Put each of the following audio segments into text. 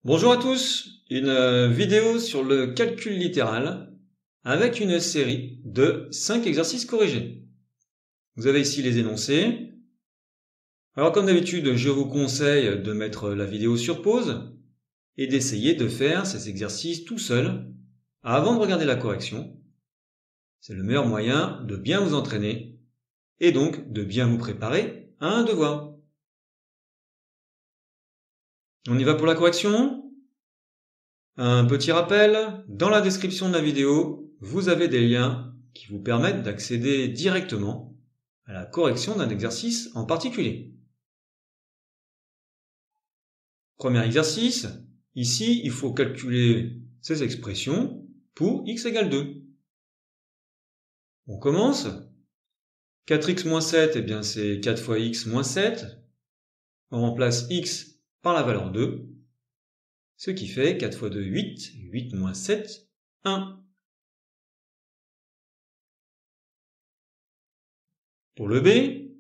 Bonjour à tous, une vidéo sur le calcul littéral avec une série de 5 exercices corrigés. Vous avez ici les énoncés. Alors comme d'habitude, je vous conseille de mettre la vidéo sur pause et d'essayer de faire ces exercices tout seul avant de regarder la correction. C'est le meilleur moyen de bien vous entraîner et donc de bien vous préparer à un devoir. On y va pour la correction ? Un petit rappel, dans la description de la vidéo, vous avez des liens qui vous permettent d'accéder directement à la correction d'un exercice en particulier. Premier exercice, ici il faut calculer ces expressions pour x égale 2. On commence. 4x moins 7, eh bien c'est 4 fois x moins 7. On remplace x par la valeur 2. Ce qui fait 4 fois 2, 8. 8 moins 7, 1. Pour le b,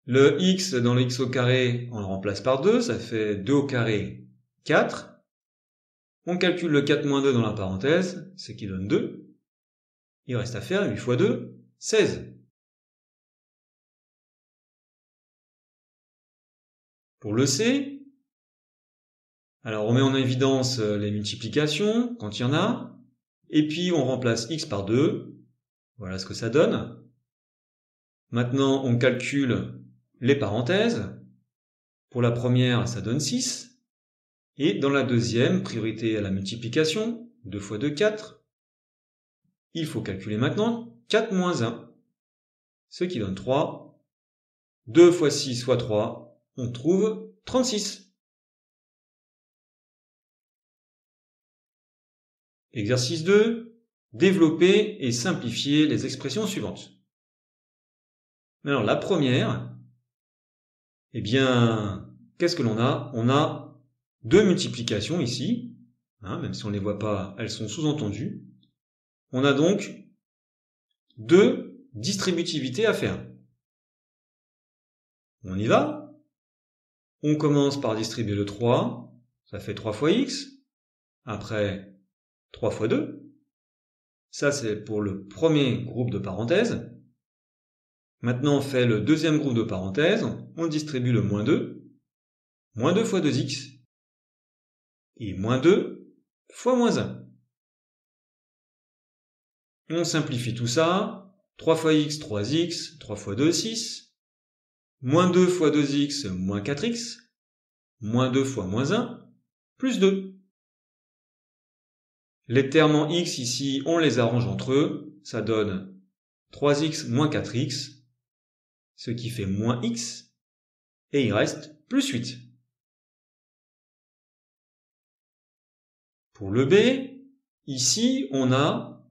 le x dans le x au carré, on le remplace par 2, ça fait 2 au carré, 4. On calcule le 4 moins 2 dans la parenthèse, ce qui donne 2. Il reste à faire 8 fois 2, 16. Pour le c, alors on met en évidence les multiplications, quand il y en a, et puis on remplace x par 2, voilà ce que ça donne. Maintenant on calcule les parenthèses. Pour la première, ça donne 6. Et dans la deuxième, priorité à la multiplication, 2 fois 2, 4. Il faut calculer maintenant 4 moins 1, ce qui donne 3. 2 fois 6 fois 3, on trouve 36. Exercice 2, développer et simplifier les expressions suivantes. Alors la première, eh bien, qu'est-ce que l'on a ? On a deux multiplications ici, même si on ne les voit pas, elles sont sous-entendues. On a donc deux distributivités à faire. On y va. On commence par distribuer le 3, ça fait 3 fois x. Après, 3 fois 2. Ça, c'est pour le premier groupe de parenthèses. Maintenant, on fait le deuxième groupe de parenthèses. On distribue le moins 2. Moins 2 fois 2x. Et moins 2 fois moins 1. On simplifie tout ça. 3 fois x, 3x. 3 fois 2, 6. Moins 2 fois 2x, moins 4x. Moins 2 fois moins 1, plus 2. Les termes en x ici, on les arrange entre eux. Ça donne 3x moins 4x, ce qui fait moins x. Et il reste plus 8. Pour le b, ici, on a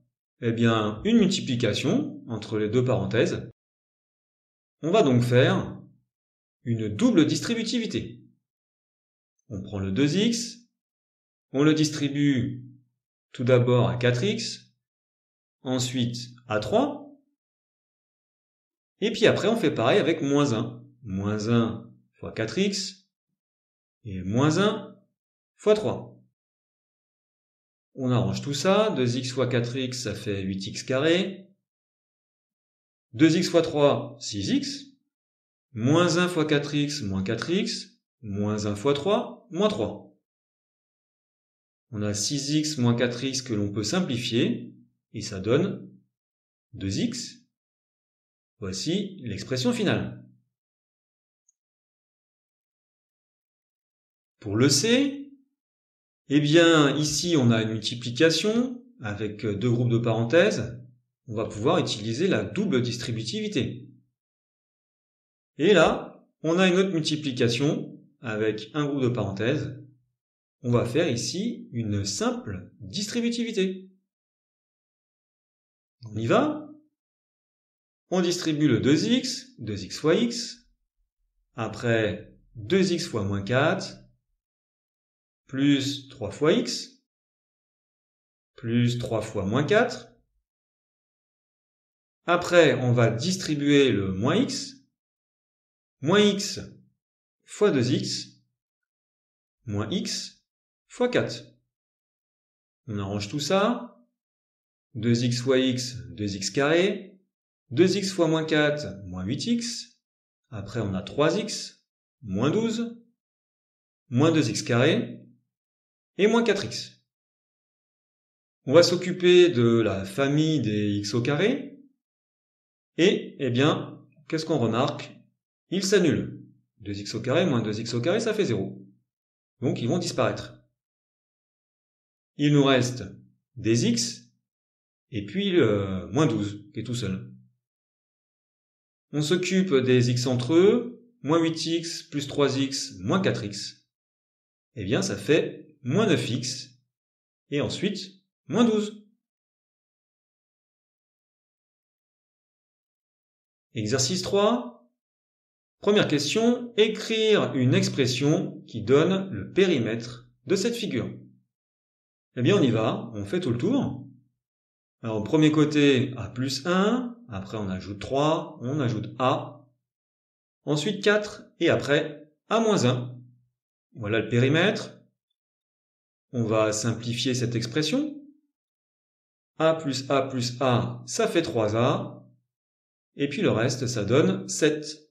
une multiplication entre les deux parenthèses. On va donc faire une double distributivité. On prend le 2x, on le distribue tout d'abord à 4x, ensuite à 3, et puis après on fait pareil avec moins 1. Moins 1 fois 4x, et moins 1 fois 3. On arrange tout ça, 2x fois 4x, ça fait 8x carré. 2x fois 3, 6x. Moins 1 fois 4x, moins 4x. Moins 1 fois 3, moins 3. On a 6x moins 4x que l'on peut simplifier, et ça donne 2x. Voici l'expression finale. Pour le c, ici on a une multiplication avec deux groupes de parenthèses. On va pouvoir utiliser la double distributivité. Et là, on a une autre multiplication avec un groupe de parenthèses. On va faire ici une simple distributivité. On y va. On distribue le 2x, 2x fois x. Après, 2x fois moins 4, plus 3 fois x, plus 3 fois moins 4. Après, on va distribuer le moins x fois 2x, moins x fois 4. On arrange tout ça. 2x fois x, 2x carré. 2x fois moins 4, moins 8x. Après, on a 3x, moins 12, moins 2x carré, et moins 4x. On va s'occuper de la famille des x au carré. Et, eh bien, qu'est-ce qu'on remarque? Ils s'annulent. 2x au carré moins 2x au carré, ça fait 0. Donc, ils vont disparaître. Il nous reste des x, et puis le moins 12, qui est tout seul. On s'occupe des x entre eux, moins 8x plus 3x moins 4x. Eh bien, ça fait moins 9x, et ensuite, moins 12. Exercice 3. Première question, écrire une expression qui donne le périmètre de cette figure. Eh bien, on y va, on fait tout le tour. Alors, au premier côté, a plus 1, après on ajoute 3, on ajoute a, ensuite 4, et après, a moins 1. Voilà le périmètre. On va simplifier cette expression. A plus A plus A, ça fait 3A. Et puis le reste, ça donne 7.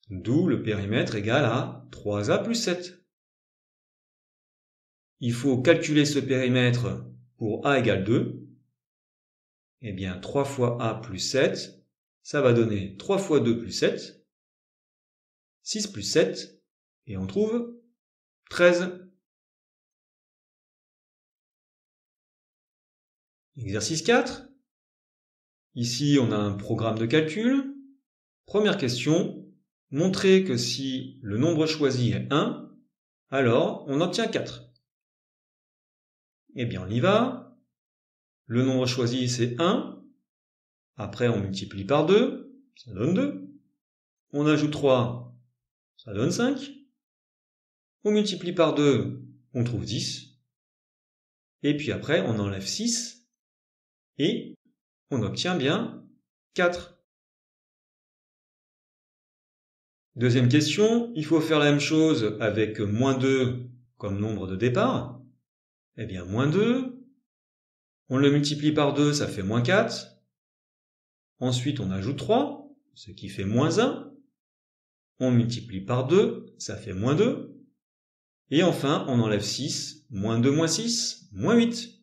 D'où le périmètre égal à 3A plus 7. Il faut calculer ce périmètre pour A égale 2. Eh bien, 3 fois A plus 7, ça va donner 3 fois 2 plus 7. 6 plus 7, et on trouve 13. Exercice 4. Ici, on a un programme de calcul. Première question, montrer que si le nombre choisi est 1, alors on obtient 4. Eh bien, on y va. Le nombre choisi, c'est 1. Après, on multiplie par 2, ça donne 2. On ajoute 3, ça donne 5. On multiplie par 2, on trouve 10. Et puis après, on enlève 6 et on obtient bien 4. Deuxième question, il faut faire la même chose avec moins 2 comme nombre de départ. Eh bien, moins 2, on le multiplie par 2, ça fait moins 4. Ensuite, on ajoute 3, ce qui fait moins 1. On multiplie par 2, ça fait moins 2. Et enfin, on enlève 6, moins 2 moins 6, moins 8.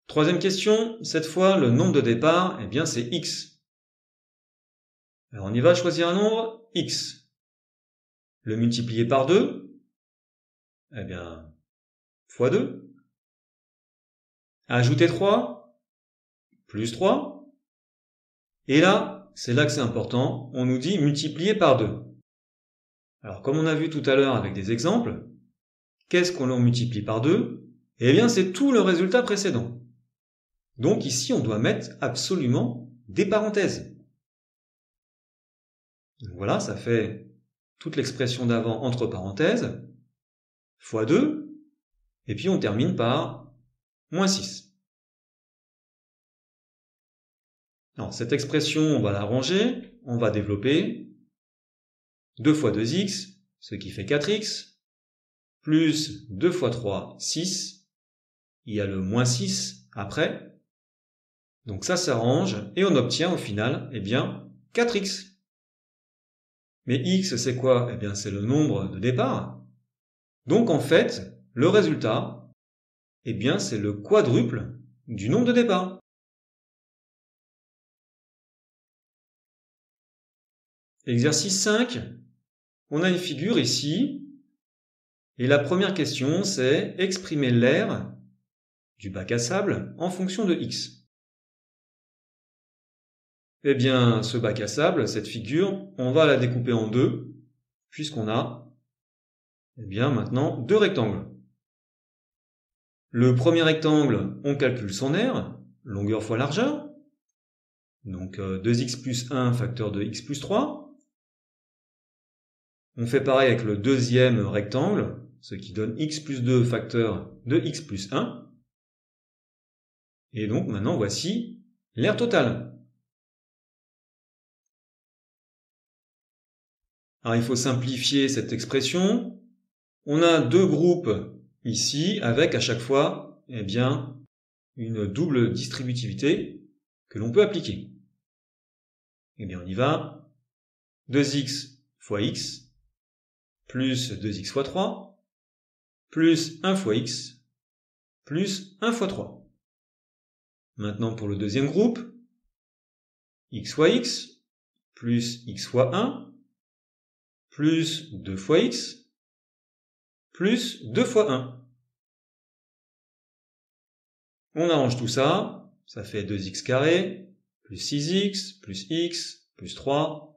Troisième question, cette fois, le nombre de départ, eh bien, c'est x. Alors, on y va choisir un nombre, x. Le multiplier par 2, eh bien, fois 2. Ajouter 3, plus 3. Et là, c'est là que c'est important, on nous dit multiplier par 2. Alors, comme on a vu tout à l'heure avec des exemples, qu'est-ce qu'on multiplie par 2? Eh bien, c'est tout le résultat précédent. Donc ici, on doit mettre absolument des parenthèses. Donc voilà, ça fait toute l'expression d'avant entre parenthèses, fois 2, et puis on termine par moins 6. Alors, cette expression, on va la ranger, on va développer 2 fois 2x, ce qui fait 4x, plus 2 fois 3, 6, il y a le moins 6 après, donc ça s'arrange, et on obtient au final, eh bien, 4x. Mais x, c'est quoi? Eh bien, c'est le nombre de départ. Donc, en fait, le résultat, eh bien, c'est le quadruple du nombre de départ. Exercice 5. On a une figure ici. Et la première question, c'est exprimer l'aire du bac à sable en fonction de x. Eh bien, ce bac à sable, cette figure, on va la découper en deux, puisqu'on a, eh bien, maintenant, deux rectangles. Le premier rectangle, on calcule son aire, longueur fois largeur. Donc 2x plus 1 facteur de x plus 3. On fait pareil avec le deuxième rectangle, ce qui donne x plus 2 facteur de x plus 1. Et donc maintenant voici l'aire totale. Alors il faut simplifier cette expression. On a deux groupes ici avec à chaque fois une double distributivité que l'on peut appliquer. On y va. 2x fois x plus 2x fois 3 plus 1 fois x plus 1 fois 3. Maintenant pour le deuxième groupe, x fois x plus x fois 1 plus 2 fois x plus 2 fois 1. On arrange tout ça, ça fait 2x carré plus 6x plus 3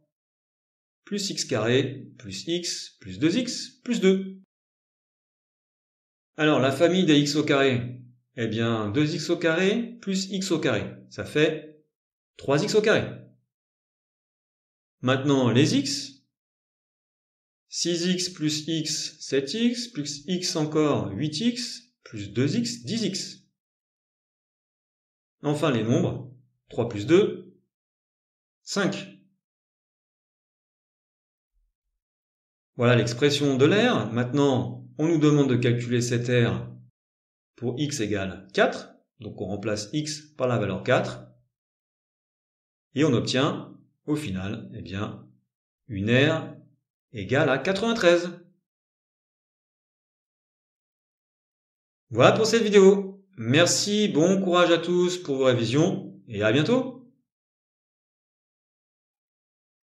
plus x carré plus x plus 2x plus 2. Alors la famille des x au carré, 2x au carré plus x au carré, ça fait 3x au carré. Maintenant les x, 6x plus x, 7x, plus x encore, 8x, plus 2x, 10x. Enfin les nombres, 3 plus 2, 5. Voilà l'expression de l'air. Maintenant, on nous demande de calculer cet air pour x égale 4. Donc on remplace x par la valeur 4. Et on obtient, au final, une aire égale à 93. Voilà pour cette vidéo. Merci, bon courage à tous pour vos révisions et à bientôt.